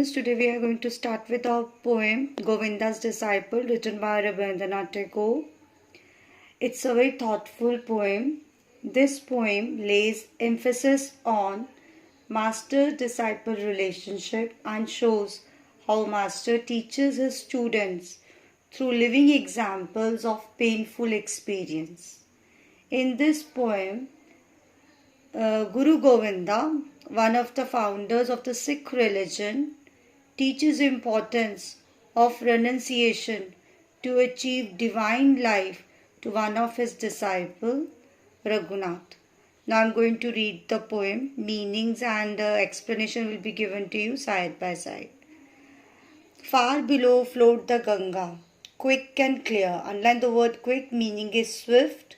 students, today we are going to start with our poem Govinda's Disciple, written by Rabindranath Tagore. It's a very thoughtful poem. This poem lays emphasis on master-disciple relationship and shows how master teaches his students through living examples of painful experience. In this poem, Guru Govinda, one of the founders of the Sikh religion, teaches the importance of renunciation to achieve divine life to one of his disciples, Raghunath. Now I am going to read the poem. Meanings and explanation will be given to you side by side. Far below flowed the Ganga, quick and clear. Underline the word quick, meaning is swift.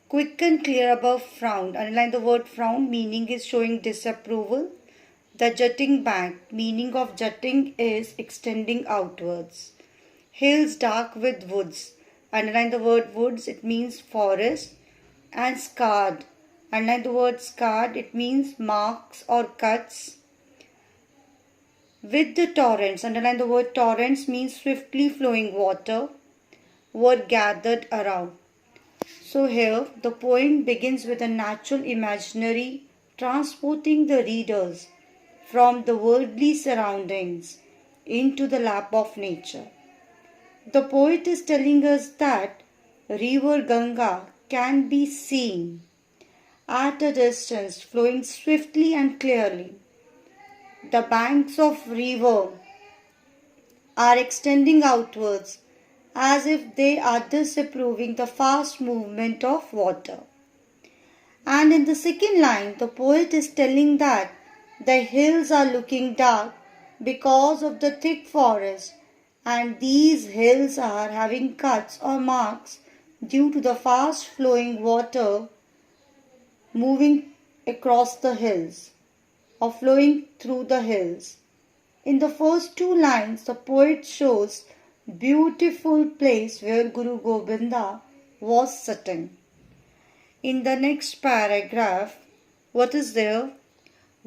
Quick and clear above frowned. Underline the word frown, meaning is showing disapproval. The jutting bank, meaning of jutting is extending outwards. Hills dark with woods. Underline the word woods, it means forest. And scarred. Underline the word scarred, it means marks or cuts. With the torrents. Underline the word torrents, means swiftly flowing water. Were gathered around. So here the poem begins with a natural imaginary transporting the readers from the worldly surroundings into the lap of nature. The poet is telling us that river Ganga can be seen at a distance flowing swiftly and clearly. The banks of river are extending outwards as if they are disapproving the fast movement of water. And in the second line, the poet is telling that the hills are looking dark because of the thick forest, and these hills are having cuts or marks due to the fast flowing water moving across the hills or flowing through the hills. In the first two lines, the poet shows beautiful place where Guru Govinda was sitting. In the next paragraph, what is there?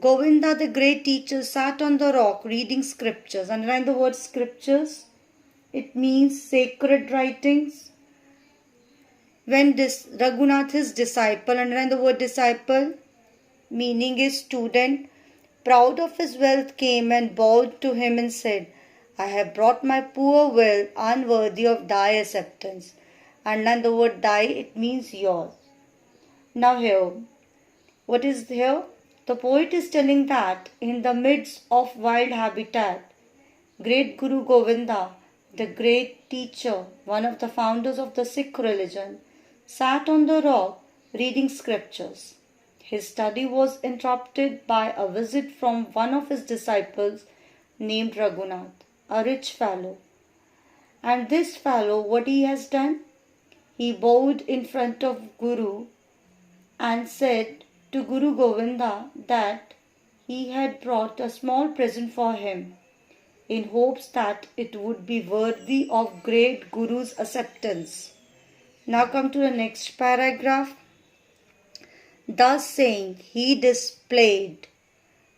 Govinda, the great teacher, sat on the rock reading scriptures. Underline the word scriptures. It means sacred writings. When Raghunath, his disciple, underline the word disciple, meaning is student, proud of his wealth, came and bowed to him and said, I have brought my poor wealth unworthy of thy acceptance. Underline the word thy, it means yours. Now here, what is here? The poet is telling that in the midst of wild habitat, great Guru Govinda, the great teacher, one of the founders of the Sikh religion, sat on the rock reading scriptures. His study was interrupted by a visit from one of his disciples named Raghunath, a rich fellow. And this fellow, what he has done? He bowed in front of Guru and said to Guru Govinda that he had brought a small present for him in hopes that it would be worthy of great Guru's acceptance. Now come to the next paragraph. Thus saying, he displayed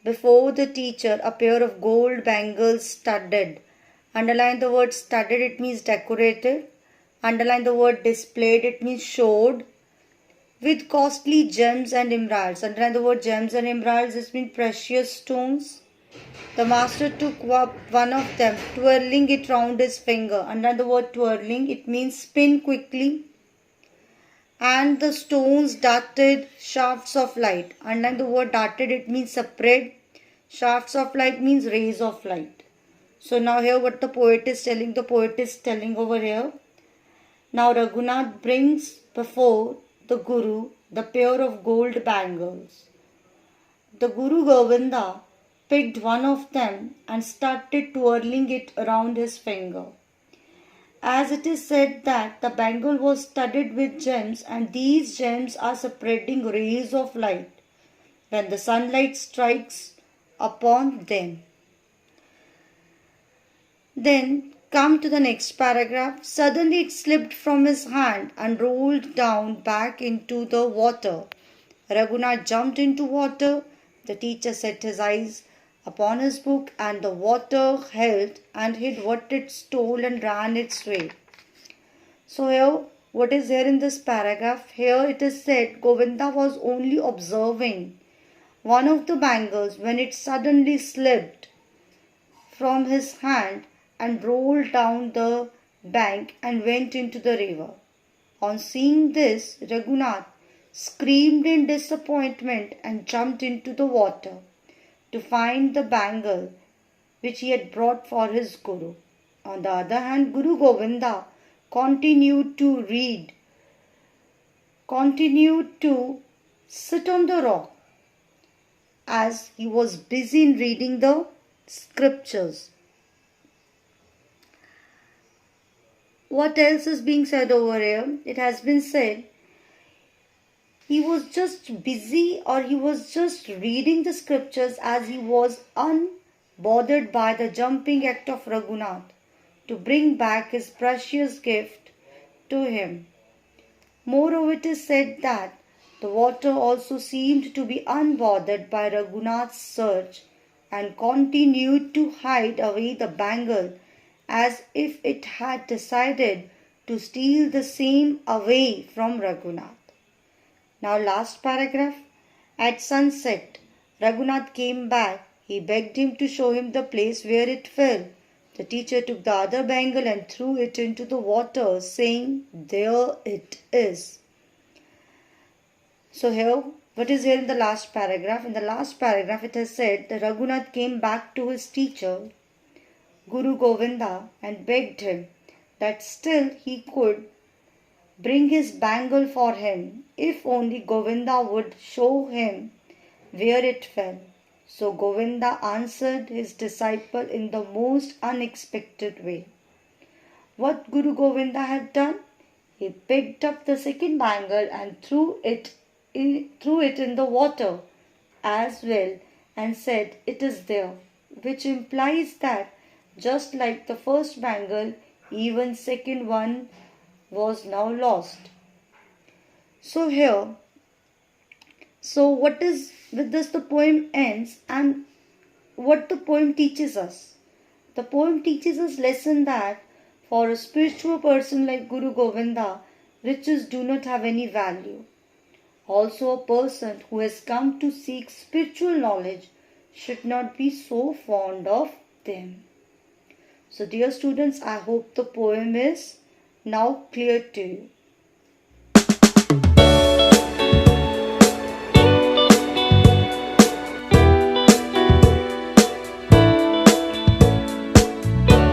before the teacher a pair of gold bangles studded. Underline the word studded, it means decorated. Underline the word displayed, it means showed. With costly gems and emeralds. Underline the word gems and emeralds, it means precious stones. The master took one of them, twirling it round his finger. Underline the word twirling, it means spin quickly. And the stones darted shafts of light. Underline the word darted, it means spread. Shafts of light means rays of light. So now here what the poet is telling over here. Now Raghunath brings before the Guru the pair of gold bangles. The Guru Govinda picked one of them and started twirling it around his finger. As it is said that the bangle was studded with gems, and these gems are spreading rays of light when the sunlight strikes upon them. Then come to the next paragraph. Suddenly it slipped from his hand and rolled down back into the water. Raghunath jumped into water. The teacher set his eyes upon his book, and the water held and hid what it stole and ran its way. So here, what is here in this paragraph? Here it is said Govinda was only observing one of the bangles when it suddenly slipped from his hand and rolled down the bank and went into the river. On seeing this, Raghunath screamed in disappointment and jumped into the water to find the bangle which he had brought for his Guru. On the other hand, Guru Govinda continued to sit on the rock as he was busy in reading the scriptures. What else is being said over here? It has been said he was just busy, or he was just reading the scriptures as he was unbothered by the jumping act of Raghunath to bring back his precious gift to him. Moreover, it is said that the water also seemed to be unbothered by Raghunath's search and continued to hide away the bangle as if it had decided to steal the same away from Raghunath. Now last paragraph. At sunset, Raghunath came back. He begged him to show him the place where it fell. The teacher took the other bangle and threw it into the water, saying, "There it is." So here, what is here in the last paragraph? In the last paragraph, it has said that Raghunath came back to his teacher, Guru Govinda, and begged him that still he could bring his bangle for him if only Govinda would show him where it fell. So Govinda answered his disciple in the most unexpected way. What Guru Govinda had done? He picked up the second bangle and threw it in the water as well and said, "It is there," which implies that just like the first bangle, even second one was now lost. So here, what is with this the poem ends, and what the poem teaches us? The poem teaches us lesson that for a spiritual person like Guru Govinda, riches do not have any value. Also, a person who has come to seek spiritual knowledge should not be so fond of them. So dear students, I hope the poem is now clear to you.